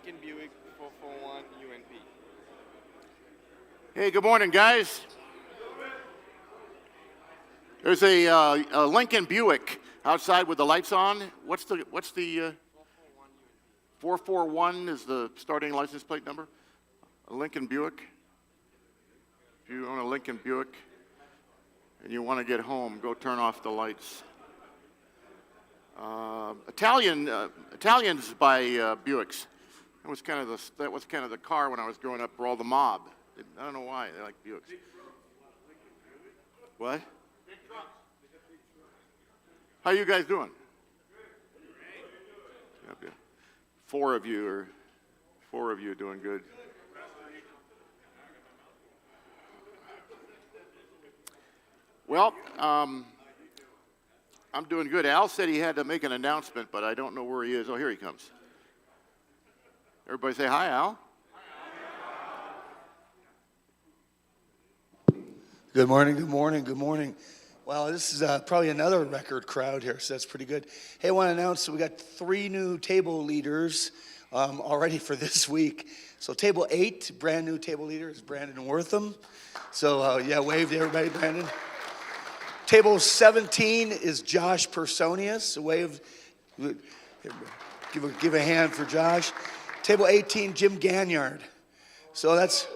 Lincoln Buick 441 UNP. Hey, good morning, guys. There's a Lincoln Buick outside with the lights on. What's the 441 is the starting license plate number? A Lincoln Buick. If you own a Lincoln Buick and you want to get home, go turn off the lights. Italians buy Buicks. That was kind of the car when I was growing up for all the mob. I don't know why they like Buicks. What? How you guys doing? Yep. Four of you are doing good. Well, I'm doing good. Al said he had to make an announcement, but I don't know where he is. Oh, here he comes. Everybody say hi, Al. Good morning, good morning, good morning. Well, this is probably another record crowd here, so that's pretty good. Hey, I want to announce that we got 3 new table leaders already for this week. So table 8, brand new table leader is Brandon Wortham. So yeah, wave to everybody, Brandon. Table 17 is Josh Personius. Wave, give a hand for Josh. Table 18, Jim Ganyard. So that's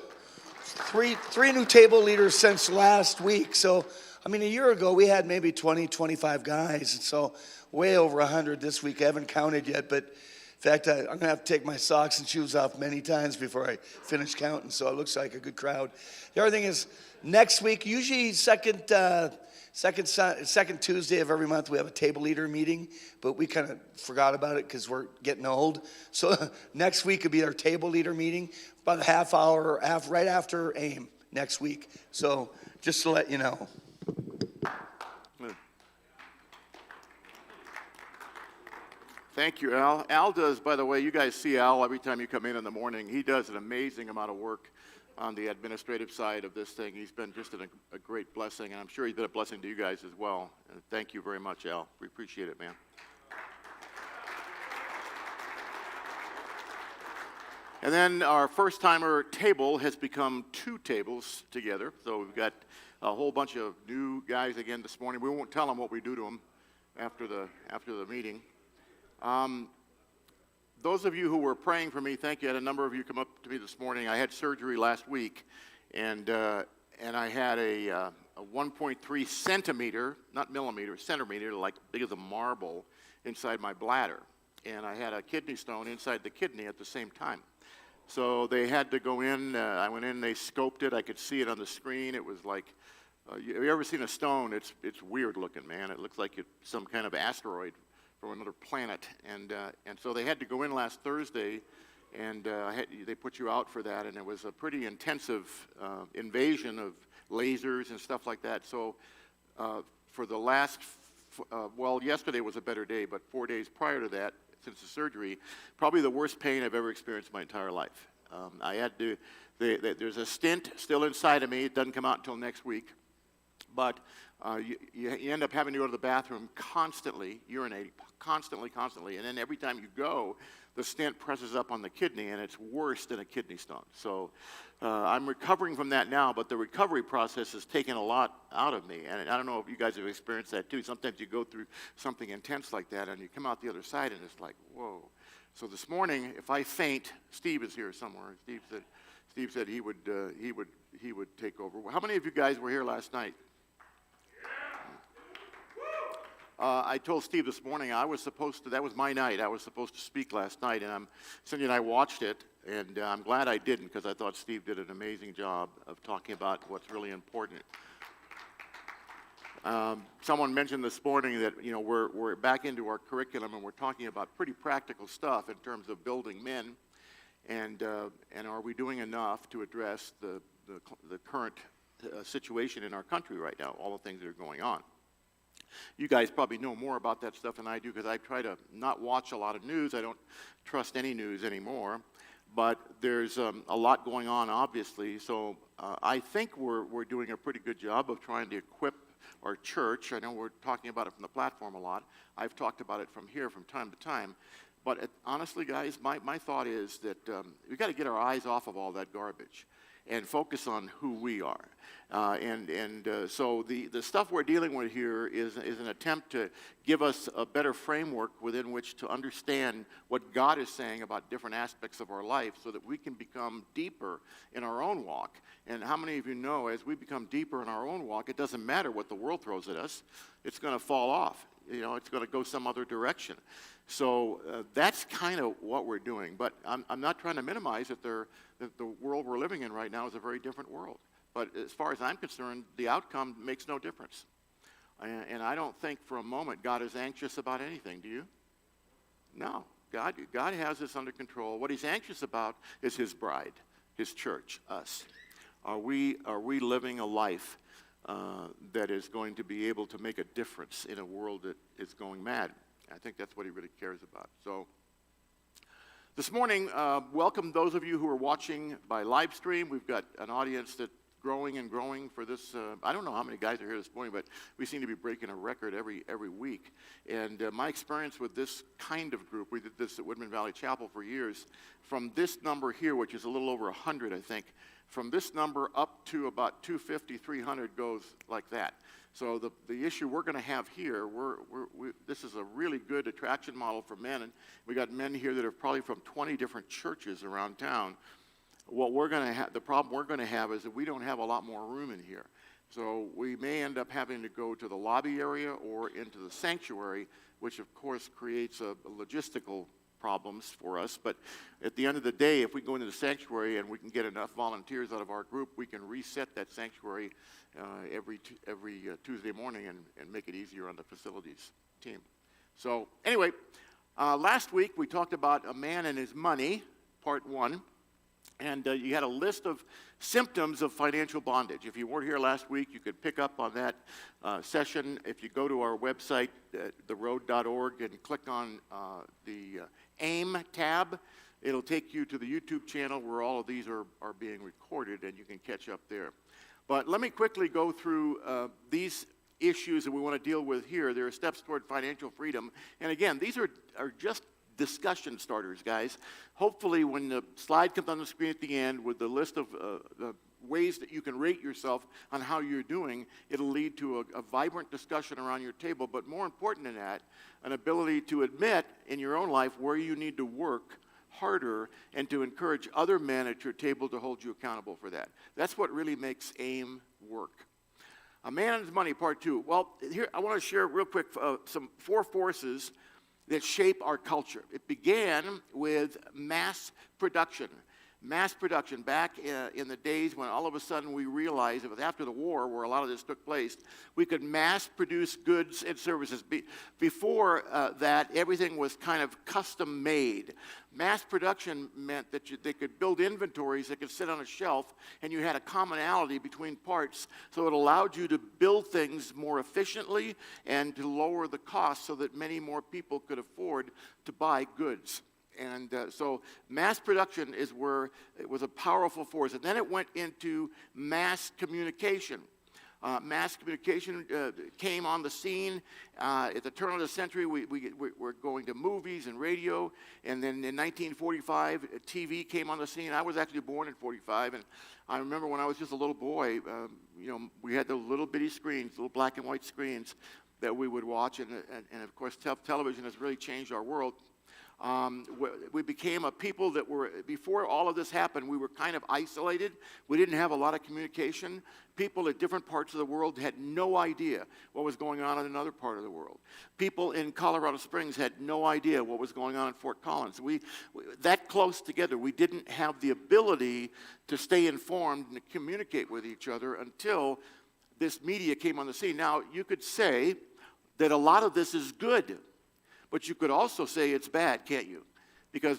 three new table leaders since last week. So, I mean, a year ago we had maybe 20, 25 guys. And so way over 100 this week. I haven't counted yet, but in fact, I'm going to have to take my socks and shoes off many times before I finish counting. So it looks like a good crowd. The other thing is next week, usually second Tuesday of every month, we have a table leader meeting, but we kind of forgot about it because we're getting old. So next week could be our table leader meeting, about a half hour right after AIM next week. So just to let you know. Thank you, Al. Al does, by the way, you guys see Al every time you come in the morning. He does an amazing amount of work on the administrative side of this thing. He's been just a great blessing, and I'm sure he's been a blessing to you guys as well. And thank you very much, Al. We appreciate it, man. And then our first-timer table has become 2 tables together. So we've got a whole bunch of new guys again this morning. We won't tell them what we do to them after the meeting. Those of you who were praying for me, thank you. I had a number of you come up to me this morning. I had surgery last week, and I had a 1.3 centimeter, not millimeter, centimeter, like big as a marble, inside my bladder. And I had a kidney stone inside the kidney at the same time. So they had to go in. I went in, they scoped it. I could see it on the screen. It was like, have you ever seen a stone? It's weird looking, man. It looks like it's some kind of asteroid from another planet, and so they had to go in last Thursday, and they put you out for that, and it was a pretty intensive invasion of lasers and stuff like that. So for the last, yesterday was a better day, but 4 days prior to that, since the surgery, probably the worst pain I've ever experienced in my entire life. I had to, there's a stent still inside of me. It doesn't come out until next week, but you end up having to go to the bathroom constantly, urinating constantly, and then every time you go, the stent presses up on the kidney, and it's worse than a kidney stone. So I'm recovering from that now, but the recovery process has taken a lot out of me, and I don't know if you guys have experienced that too. Sometimes you go through something intense like that, and you come out the other side, and it's like, whoa. So this morning, if I faint, Steve is here somewhere. Steve said he would take over. How many of you guys were here last night? I told Steve this morning that was my night. I was supposed to speak last night, and Cindy and I watched it, and I'm glad I didn't, because I thought Steve did an amazing job of talking about what's really important. Someone mentioned this morning that we're back into our curriculum, and we're talking about pretty practical stuff in terms of building men, and are we doing enough to address the current situation in our country right now, all the things that are going on. You guys probably know more about that stuff than I do, because I try to not watch a lot of news. I don't trust any news anymore. But there's a lot going on, obviously. So I think we're doing a pretty good job of trying to equip our church. I know we're talking about it from the platform a lot. I've talked about it from here from time to time. But honestly, guys, my thought is that we've got to get our eyes off of all that garbage and focus on who we are. So the stuff we're dealing with here is an attempt to give us a better framework within which to understand what God is saying about different aspects of our life so that we can become deeper in our own walk. And how many of you know, as we become deeper in our own walk, it doesn't matter what the world throws at us, it's going to fall off. It's going to go some other direction. So that's kind of what we're doing. But I'm not trying to minimize that the world we're living in right now is a very different world. But as far as I'm concerned, the outcome makes no difference. And I don't think for a moment God is anxious about anything. Do you? No. God has this under control. What he's anxious about is his bride, his church, us. Are we living a life that is going to be able to make a difference in a world that is going mad? I think that's what he really cares about. So this morning, welcome those of you who are watching by live stream. We've got an audience that's growing and growing for this. I don't know how many guys are here this morning, but we seem to be breaking a record every week. And my experience with this kind of group, we did this at Woodman Valley Chapel for years, from this number here, which is a little over 100, I think, from this number up to about 250, 300 goes like that. So the issue we're going to have here, this is a really good attraction model for men, and we got men here that are probably from 20 different churches around town. What we're going to have, the problem we're going to have is that we don't have a lot more room in here. So we may end up having to go to the lobby area or into the sanctuary, which of course creates a logistical problems for us. But at the end of the day, if we go into the sanctuary and we can get enough volunteers out of our group, we can reset that sanctuary every Tuesday morning and make it easier on the facilities team. So anyway, last week we talked about a man and his money, part 1. And you had a list of symptoms of financial bondage. If you weren't here last week, you could pick up on that session. If you go to our website, theroad.org, and click on the AIM tab, it'll take you to the YouTube channel where all of these are being recorded, and you can catch up there. But let me quickly go through these issues that we want to deal with here. There are steps toward financial freedom. And again, these are just discussion starters, guys. Hopefully when the slide comes on the screen at the end with the list of the ways that you can rate yourself on how you're doing, it'll lead to a vibrant discussion around your table, but more important than that, an ability to admit in your own life where you need to work harder and to encourage other men at your table to hold you accountable for that. That's what really makes AIM work. A Man and His Money, part 2. Well, here I want to share real quick some 4 forces that shape our culture. It began with mass production. Mass production back in the days when all of a sudden we realized, it was after the war where a lot of this took place, we could mass produce goods and services. Before that, everything was kind of custom made. Mass production meant that they could build inventories that could sit on a shelf, and you had a commonality between parts, so it allowed you to build things more efficiently and to lower the cost so that many more people could afford to buy goods. And so mass production is where it was a powerful force. And then it went into mass communication. Mass communication came on the scene. At the turn of the century, we're going to movies and radio. And then in 1945, TV came on the scene. I was actually born in 45. And I remember when I was just a little boy, we had those little bitty screens, little black and white screens that we would watch. And of course, television has really changed our world. We became a people that were, before all of this happened, we were kind of isolated. We didn't have a lot of communication. People at different parts of the world had no idea what was going on in another part of the world. People in Colorado Springs had no idea what was going on in Fort Collins. We that close together, we didn't have the ability to stay informed and to communicate with each other until this media came on the scene. Now, you could say that a lot of this is good. But you could also say it's bad, can't you? Because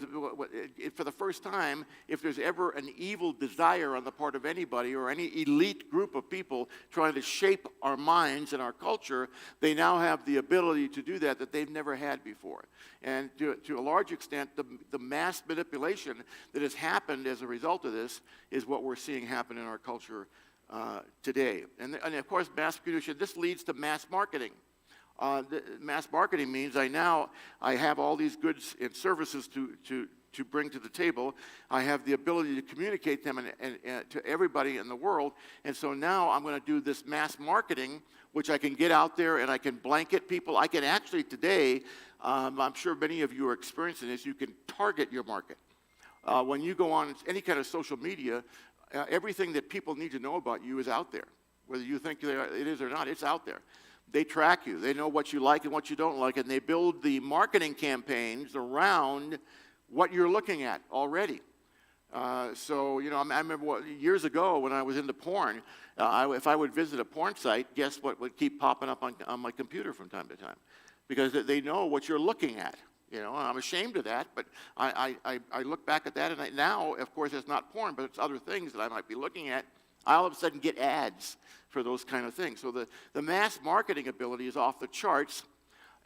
for the first time, if there's ever an evil desire on the part of anybody or any elite group of people trying to shape our minds and our culture, they now have the ability to do that they've never had before. And to a large extent, the mass manipulation that has happened as a result of this is what we're seeing happen in our culture today. And of course, mass production, this leads to mass marketing. Mass marketing means I have all these goods and services to bring to the table. I have the ability to communicate them and to everybody in the world. And so now I'm going to do this mass marketing, which I can get out there and I can blanket people. I can actually today, I'm sure many of you are experiencing this, you can target your market. When you go on any kind of social media, everything that people need to know about you is out there. Whether you think it is or not, it's out there. They track you. They know what you like and what you don't like, and they build the marketing campaigns around what you're looking at already. So, I remember years ago when I was into porn, if I would visit a porn site, guess what would keep popping up on my computer from time to time? Because they know what you're looking at. I'm ashamed of that, but I look back at that, and now, of course, it's not porn, but it's other things that I might be looking at. I all of a sudden get ads for those kind of things. So the mass marketing ability is off the charts,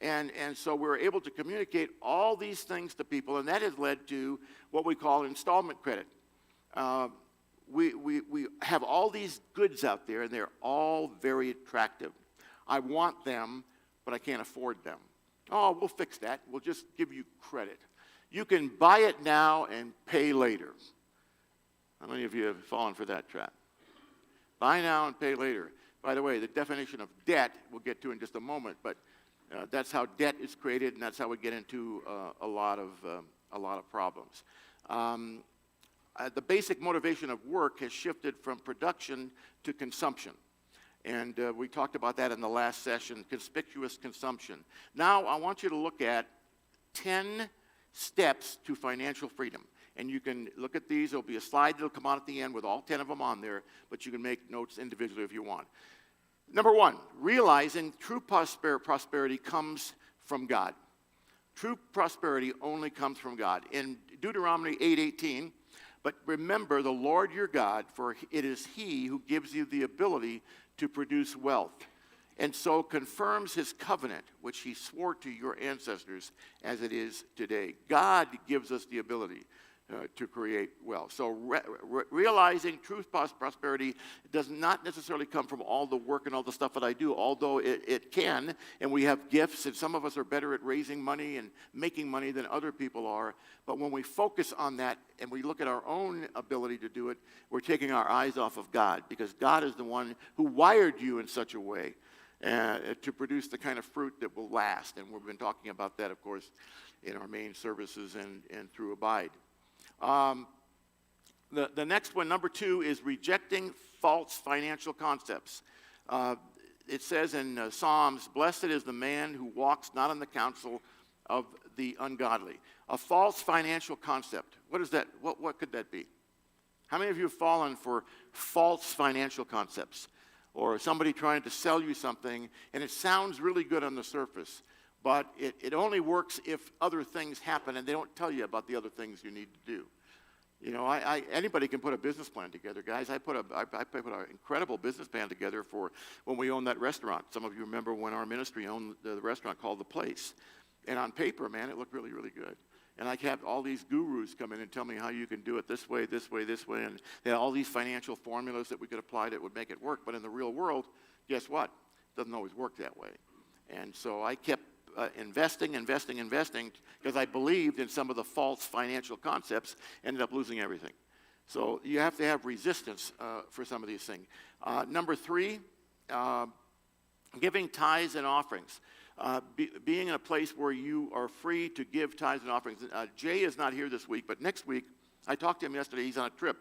and so we're able to communicate all these things to people, and that has led to what we call installment credit. We have all these goods out there, and they're all very attractive. I want them, but I can't afford them. Oh, we'll fix that. We'll just give you credit. You can buy it now and pay later. How many of you have fallen for that trap? Buy now and pay later. By the way, the definition of debt we'll get to in just a moment, but that's how debt is created, and that's how we get into a lot of problems. The basic motivation of work has shifted from production to consumption. And we talked about that in the last session, conspicuous consumption. Now, I want you to look at 10 steps to financial freedom. And you can look at these. There'll be a slide that'll come out at the end with all 10 of them on there, but you can make notes individually if you want. Number one, realizing true prosperity comes from God. True prosperity only comes from God. In Deuteronomy 8:18, but remember the Lord your God, for it is He who gives you the ability to produce wealth, and so confirms His covenant, which He swore to your ancestors as it is today. God gives us the ability to create wealth. So realizing true prosperity does not necessarily come from all the work and all the stuff that I do, although it can, and we have gifts, and some of us are better at raising money and making money than other people are. But when we focus on that and we look at our own ability to do it, we're taking our eyes off of God, because God is the one who wired you in such a way to produce the kind of fruit that will last. And we've been talking about that, of course, in our main services and through Abide. The next one, number 2, is rejecting false financial concepts. It says in Psalms, "Blessed is the man who walks not in the counsel of the ungodly." A false financial concept. What is that? What could that be? How many of you have fallen for false financial concepts? Or somebody trying to sell you something, and it sounds really good on the surface, but it only works if other things happen, and they don't tell you about the other things you need to do. Anybody can put a business plan together, guys. I put an incredible business plan together for when we owned that restaurant. Some of you remember when our ministry owned the restaurant called The Place. And on paper, man, it looked really, really good. And I had all these gurus come in and tell me how you can do it this way, this way, this way. And they had all these financial formulas that we could apply that would make it work. But in the real world, guess what? It doesn't always work that way. And so I kept investing, because I believed in some of the false financial concepts, ended up losing everything. So you have to have resistance for some of these things. Number 3, giving tithes and offerings. Being in a place where you are free to give tithes and offerings. Jay is not here this week, but next week, I talked to him yesterday, he's on a trip.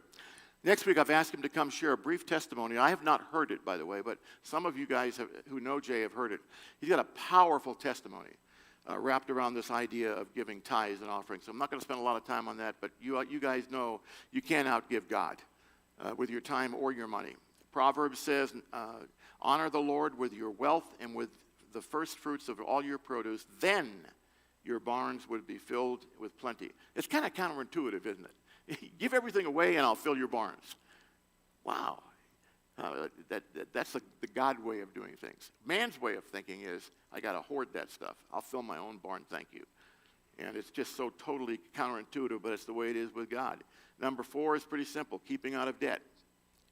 Next week, I've asked him to come share a brief testimony. I have not heard it, by the way, but some of you guys who know Jay have heard it. He's got a powerful testimony wrapped around this idea of giving tithes and offerings. So I'm not going to spend a lot of time on that, but you guys know you can't outgive God with your time or your money. Proverbs says, honor the Lord with your wealth and with the first fruits of all your produce, then your barns would be filled with plenty. It's kind of counterintuitive, isn't it? Give everything away and I'll fill your barns. Wow. That's the God way of doing things. Man's way of thinking is, I got to hoard that stuff. I'll fill my own barn, thank you. And it's just so totally counterintuitive, but it's the way it is with God. Number 4 is pretty simple, keeping out of debt.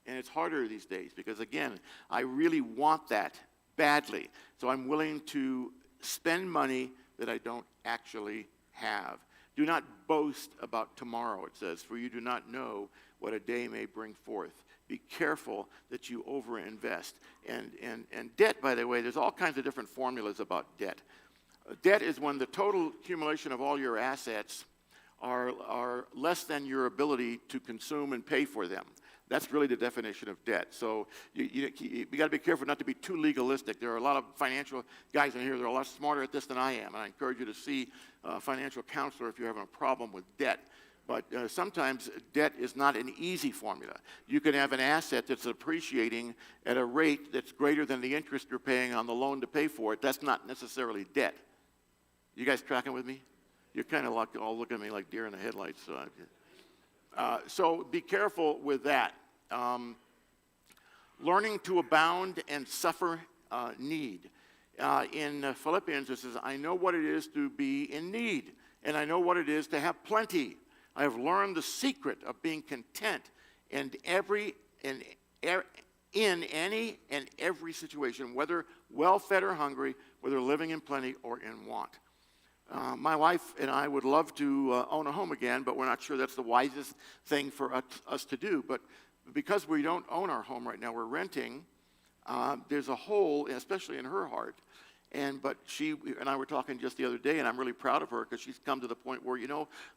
And it's harder these days because, again, I really want that badly. So I'm willing to spend money that I don't actually have. Do not boast about tomorrow, it says, for you do not know what a day may bring forth. Be careful that you overinvest. And debt, by the way, there's all kinds of different formulas about debt. Debt is when the total accumulation of all your assets are less than your ability to consume and pay for them. That's really the definition of debt. So you got to be careful not to be too legalistic. There are a lot of financial guys in here that are a lot smarter at this than I am, and I encourage you to see a financial counselor if you're having a problem with debt. But sometimes debt is not an easy formula. You can have an asset that's appreciating at a rate that's greater than the interest you're paying on the loan to pay for it. That's not necessarily debt. You guys tracking with me? You're kind of like all looking at me like deer in the headlights. So be careful with that. Learning to abound and suffer need. In Philippians, it says, I know what it is to be in need, and I know what it is to have plenty. I have learned the secret of being content in any and every situation, whether well-fed or hungry, whether living in plenty or in want. My wife and I would love to own a home again, but we're not sure that's the wisest thing for us to do. But because we don't own our home right now, we're renting, there's a hole, especially in her heart. But she and I were talking just the other day, and I'm really proud of her because she's come to the point where,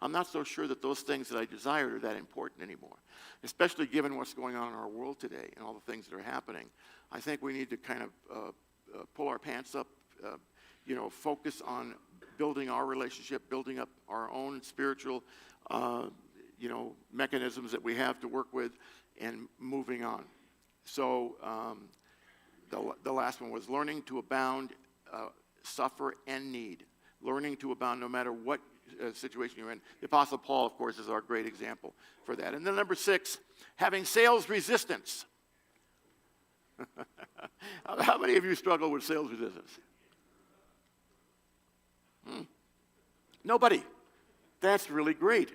I'm not so sure that those things that I desired are that important anymore, especially given what's going on in our world today and all the things that are happening. I think we need to kind of pull our pants up, focus on building our relationship, building up our own spiritual, mechanisms that we have to work with, and moving on. So the last one was learning to abound, suffer, and need. Learning to abound no matter what situation you're in. The Apostle Paul, of course, is our great example for that. And then number 6, having sales resistance. How many of you struggle with sales resistance? Nobody. That's really great.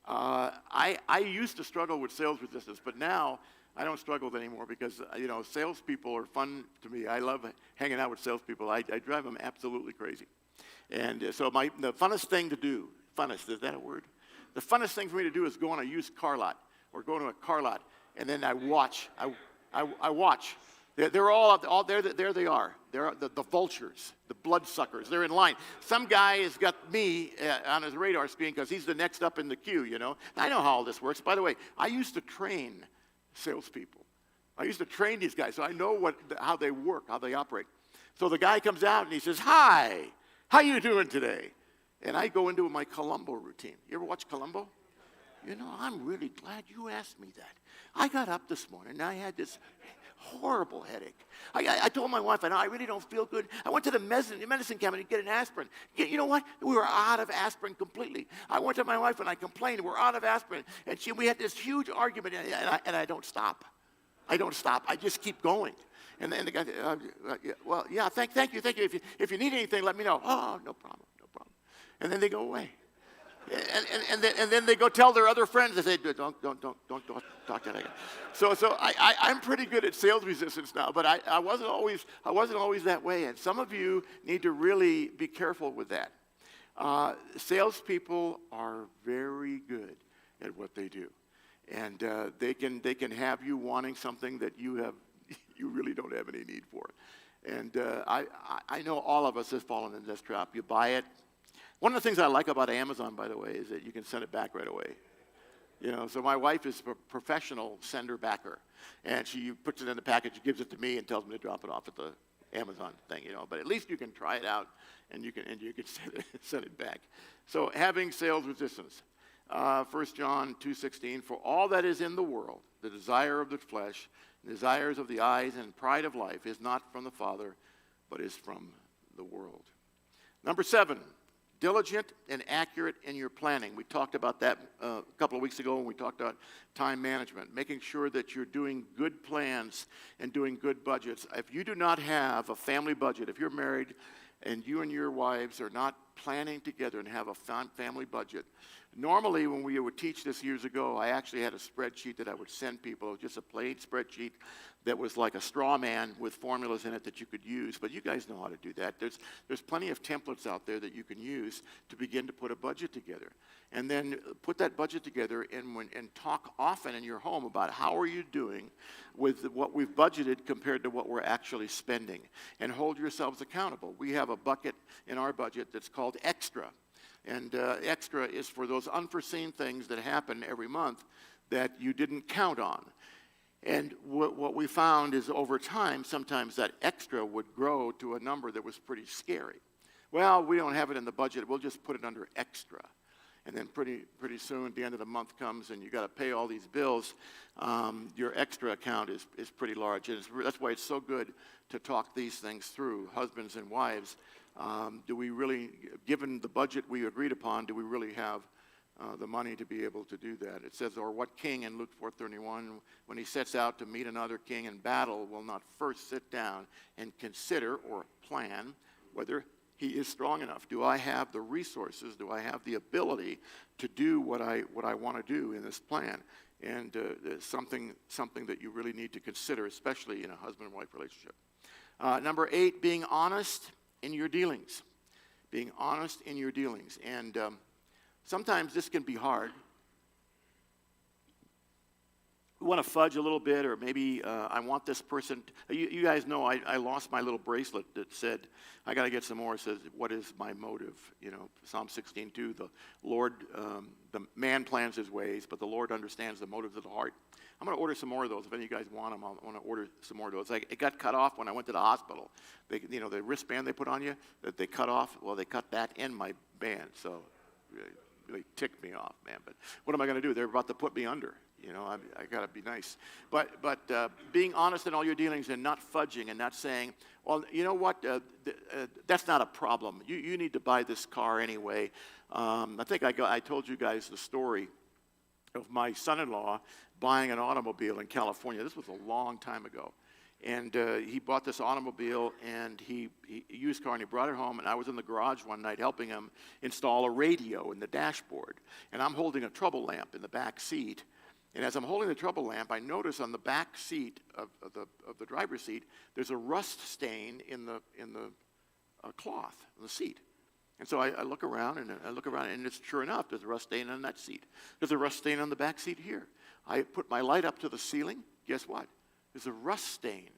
I used to struggle with sales resistance, but now I don't struggle with it anymore because, salespeople are fun to me. I love hanging out with salespeople. I drive them absolutely crazy. And so the funnest thing to do, is that a word? The funnest thing for me to do is go on a used car lot or go to a car lot, and then I watch. I watch. They're all there. There they are. They're the vultures, the bloodsuckers. They're in line. Some guy has got me on his radar screen because he's the next up in the queue. I know how all this works. By the way, I used to train salespeople. I used to train these guys, so I know how they work, how they operate. So the guy comes out and he says, "Hi, how you doing today?" And I go into my Columbo routine. You ever watch Columbo? I'm really glad you asked me that. I got up this morning and I had this horrible headache. I told my wife, I really don't feel good. I went to the medicine cabinet to get an aspirin. You know what? We were out of aspirin completely. I went to my wife and I complained, we're out of aspirin. And we had this huge argument, and I don't stop. I don't stop. I just keep going. And then the guy, thank you. If you need anything, let me know. Oh, no problem. And then they go away. And then they go tell their other friends. They say, don't talk to that guy. So I'm pretty good at sales resistance now, but I wasn't always that way. And some of you need to really be careful with that. Salespeople are very good at what they do, and they can have you wanting something that you really don't have any need for. And I know all of us have fallen in this trap. You buy it. One of the things I like about Amazon, by the way, is that you can send it back right away. So my wife is a professional sender-backer, and she puts it in the package, gives it to me, and tells me to drop it off at the Amazon thing. But at least you can try it out, and you can send it back. So having sales resistance. 1 John 2:16, for all that is in the world, the desire of the flesh, the desires of the eyes, and pride of life is not from the Father, but is from the world. Number 7. Diligent and accurate in your planning. We talked about that a couple of weeks ago when we talked about time management, making sure that you're doing good plans and doing good budgets. If you do not have a family budget, if you're married and you and your wives are not planning together and have a family budget, Normally, when we would teach this years ago, I actually had a spreadsheet that I would send people. It was just a plain spreadsheet that was like a straw man with formulas in it that you could use. But you guys know how to do that. There's plenty of templates out there that you can use to begin to put a budget together. And then put that budget together and talk often in your home about how are you doing with what we've budgeted compared to what we're actually spending. And hold yourselves accountable. We have a bucket in our budget that's called extra. And extra is for those unforeseen things that happen every month that you didn't count on. And what we found is over time, sometimes that extra would grow to a number that was pretty scary. Well, we don't have it in the budget. We'll just put it under extra. And then pretty soon, the end of the month comes and you got to pay all these bills. Your extra account is pretty large. And that's why it's so good to talk these things through, husbands and wives. Do we really, given the budget we agreed upon, do we really have the money to be able to do that? It says, or what king in Luke 4:31, when he sets out to meet another king in battle, will not first sit down and consider or plan whether he is strong enough? Do I have the resources? Do I have the ability to do what I want to do in this plan? And something that you really need to consider, especially in a husband and wife relationship. Number 8, being honest in your dealings. Being honest in your dealings. And sometimes this can be hard. We want to fudge a little bit, or maybe I want this person. You guys know I lost my little bracelet that said, I got to get some more. It says, what is my motive? You know, Psalm 16:2, the Lord, the man plans his ways, but the Lord understands the motives of the heart. I'm going to order some more of those. If any of you guys want them, I want to order some more of those. It got cut off when I went to the hospital. The wristband they put on you that they cut off, well, they cut that in my band. So really ticked me off, man. But what am I going to do? They're about to put me under. You know, I got to be nice. But being honest in all your dealings and not fudging and not saying, well, you know what, that's not a problem. You need to buy this car anyway. I think I told you guys the story of my son-in-law buying an automobile in California. This was a long time ago. And he bought this automobile, and he used car, and he brought it home, and I was in the garage one night helping him install a radio in the dashboard. And I'm holding a trouble lamp in the back seat. And as I'm holding the trouble lamp, I notice on the back seat of the driver's seat, there's a rust stain in the cloth on the seat. And so I look around, and it's sure enough, there's a rust stain on that seat. There's a rust stain on the back seat here. I put my light up to the ceiling. Guess what? There's a rust stain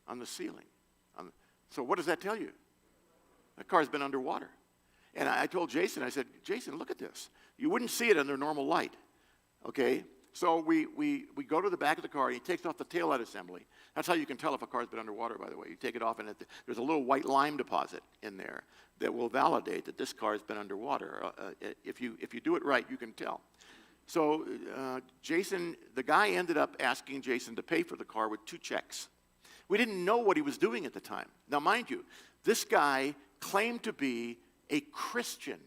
on the ceiling. So what does that tell you? That car's been underwater. And I told Jason, I said, Jason, look at this. You wouldn't see it under normal light, okay? So we go to the back of the car, and he takes off the taillight assembly. That's how you can tell if a car's been underwater, by the way. You take it off, and there's a little white lime deposit in there that will validate that this car has been underwater. If you do it right, you can tell. So Jason, the guy ended up asking Jason to pay for the car with 2 checks. We didn't know what he was doing at the time. Now, mind you, this guy claimed to be a Christian.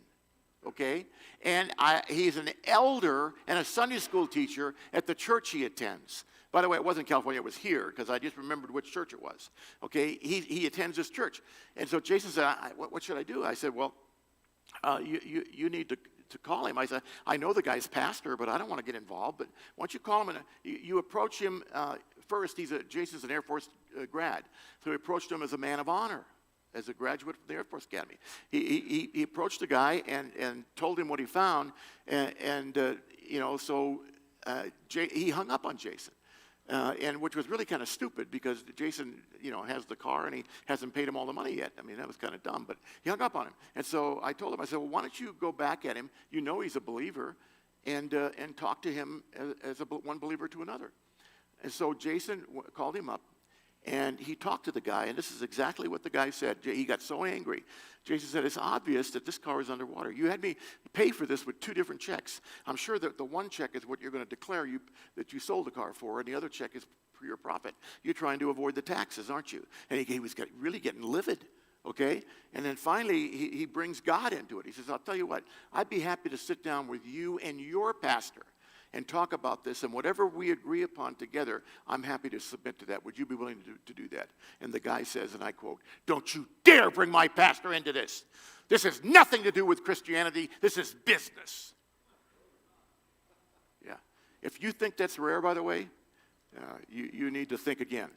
Okay? And he's an elder and a Sunday school teacher at the church he attends. By the way, it wasn't California, it was here, because I just remembered which church it was. Okay? He attends this church. And so Jason said, what should I do? I said, well, you need to call him. I said, I know the guy's pastor, but I don't want to get involved. But why don't you call him, and you approach him first. Jason's an Air Force grad. So he approached him as a man of honor, as a graduate from the Air Force Academy. He approached the guy and told him what he found, he hung up on Jason, and which was really kind of stupid because Jason, has the car and he hasn't paid him all the money yet. I mean, that was kind of dumb, but he hung up on him. And so I told him, I said, well, why don't you go back at him? You know he's a believer, and talk to him as one believer to another. And so Jason called him up. And he talked to the guy, and this is exactly what the guy said. He got so angry. Jason said, it's obvious that this car is underwater. You had me pay for this with 2 different checks. I'm sure that the one check is what you're going to declare that you sold the car for, and the other check is for your profit. You're trying to avoid the taxes, aren't you? And he was really getting livid, okay? And then finally, he brings God into it. He says, I'll tell you what, I'd be happy to sit down with you and your pastor and talk about this, and whatever we agree upon together, I'm happy to submit to that. Would you be willing to do that? And the guy says, and I quote, don't you dare bring my pastor into this. This has nothing to do with Christianity. This is business. If you think that's rare, by the way, you need to think again.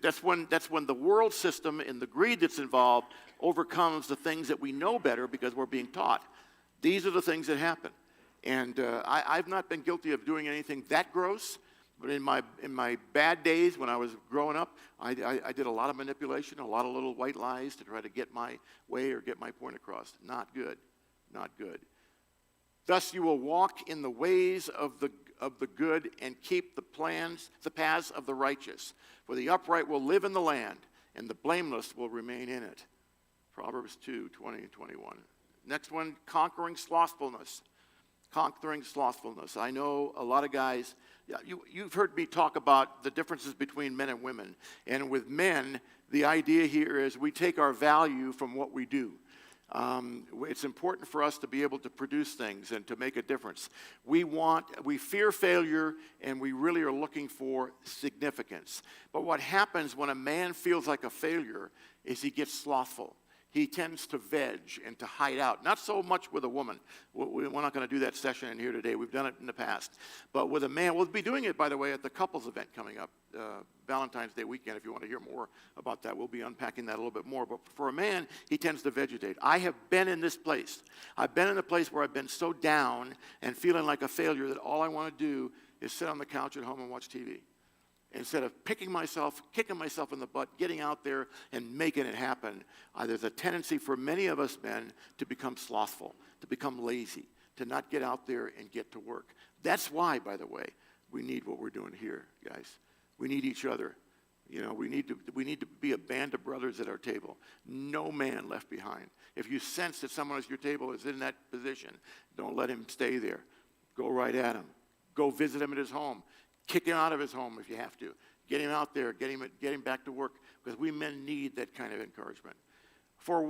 That's when the world system and the greed that's involved overcomes the things that we know better because we're being taught. These are the things that happen. And I've not been guilty of doing anything that gross, but in my bad days when I was growing up, I did a lot of manipulation, a lot of little white lies to try to get my way or get my point across. Not good. Not good. Thus you will walk in the ways of the good and keep the paths of the righteous. For the upright will live in the land, and the blameless will remain in it. Proverbs 2:20 and 21. Next one, conquering slothfulness. Conquering slothfulness. I know a lot of guys, you've heard me talk about the differences between men and women. And with men, the idea here is we take our value from what we do. It's important for us to be able to produce things and to make a difference. We fear failure, and we really are looking for significance. But what happens when a man feels like a failure is he gets slothful. He tends to veg and to hide out. Not so much with a woman. We're not going to do that session in here today. We've done it in the past. But with a man, we'll be doing it, by the way, at the couples event coming up, Valentine's Day weekend. If you want to hear more about that, we'll be unpacking that a little bit more. But for a man, he tends to vegetate. I have been in this place. I've been in a place where I've been so down and feeling like a failure that all I want to do is sit on the couch at home and watch TV. Instead of kicking myself in the butt, getting out there and making it happen, there's a tendency for many of us men to become slothful, to become lazy, to not get out there and get to work. That's why, by the way, we need what we're doing here, guys. We need each other. You know, we need to be a band of brothers at our table. No man left behind. If you sense that someone at your table is in that position, don't let him stay there. Go right at him. Go visit him at his home. Kick him out of his home if you have to. Get him out there. Get him back to work, because we men need that kind of encouragement. For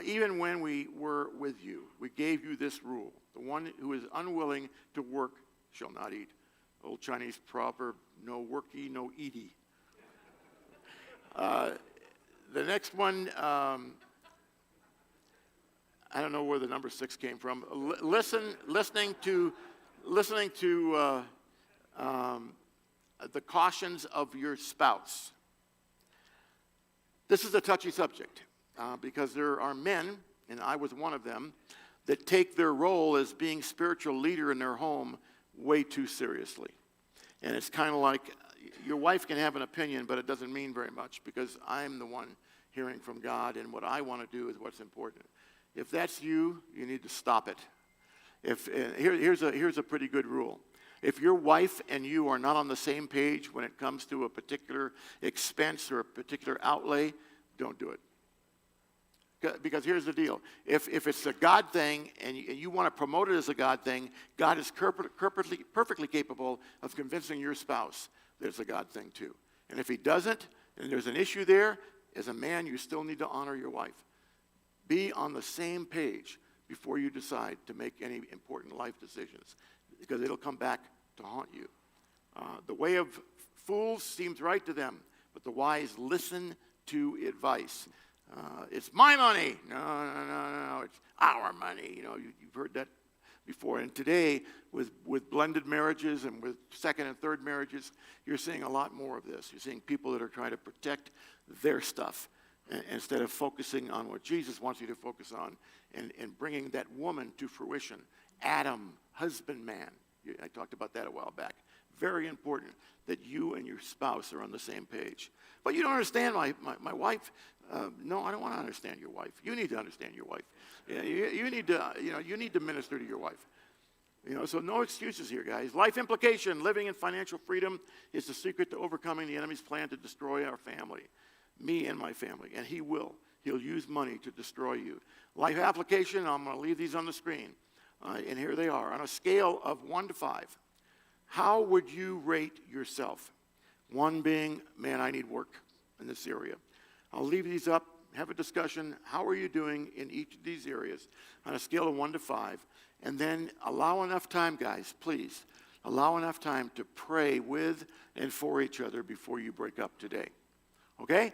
even when we were with you, we gave you this rule: the one who is unwilling to work shall not eat. Old Chinese proverb: no worky, no eaty. The next one, I don't know where the number 6 came from. Listening to the cautions of your spouse. This is a touchy subject because there are men, and I was one of them, that take their role as being spiritual leader in their home way too seriously. And it's kind of like your wife can have an opinion, but it doesn't mean very much because I'm the one hearing from God, and what I want to do is what's important. If that's you, you need to stop it. Here's a pretty good rule. If your wife and you are not on the same page when it comes to a particular expense or a particular outlay, don't do it. Because here's the deal. If it's a God thing and you want to promote it as a God thing, God is perfectly capable of convincing your spouse that it's a God thing too. And if he doesn't, and there's an issue there, as a man, you still need to honor your wife. Be on the same page before you decide to make any important life decisions, because it'll come back to haunt you. The way of fools seems right to them, but the wise listen to advice. It's my money. No. It's our money. You know, you've heard that before. And today, with blended marriages and with second and third marriages, you're seeing a lot more of this. You're seeing people that are trying to protect their stuff instead of focusing on what Jesus wants you to focus on and bringing that woman to fruition. Adam, husbandman. I talked about that a while back. Very important that you and your spouse are on the same page. But you don't understand my wife. No, I don't want to understand your wife. You need to understand your wife. You need to minister to your wife. So no excuses here, guys. Life implication: living in financial freedom is the secret to overcoming the enemy's plan to destroy our family, me and my family. And he will. He'll use money to destroy you. Life application: I'm going to leave these on the screen. And here they are. On a scale of 1 to 5, how would you rate yourself? 1 being, man, I need work in this area. I'll leave these up, have a discussion. How are you doing in each of these areas on a scale of 1 to 5? And then allow enough time, guys, please. Allow enough time to pray with and for each other before you break up today. Okay?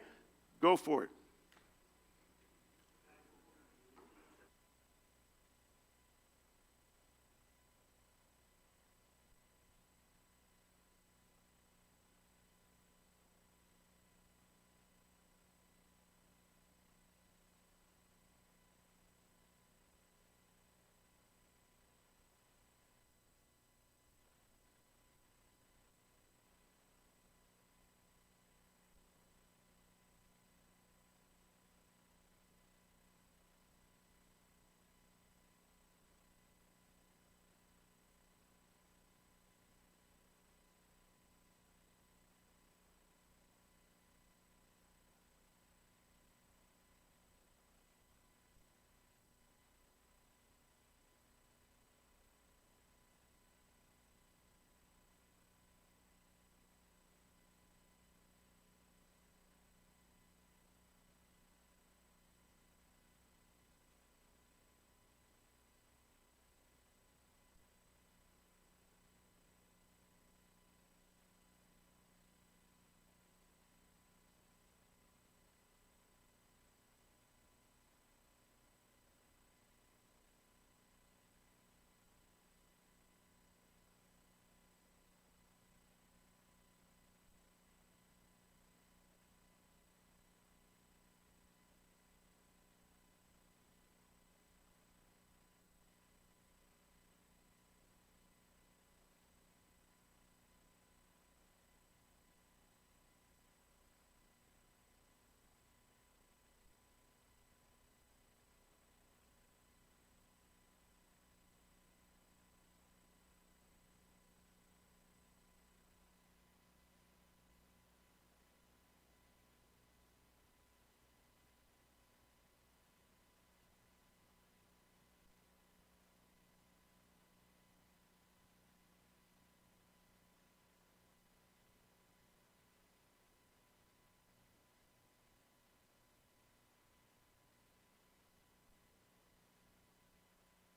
Go for it.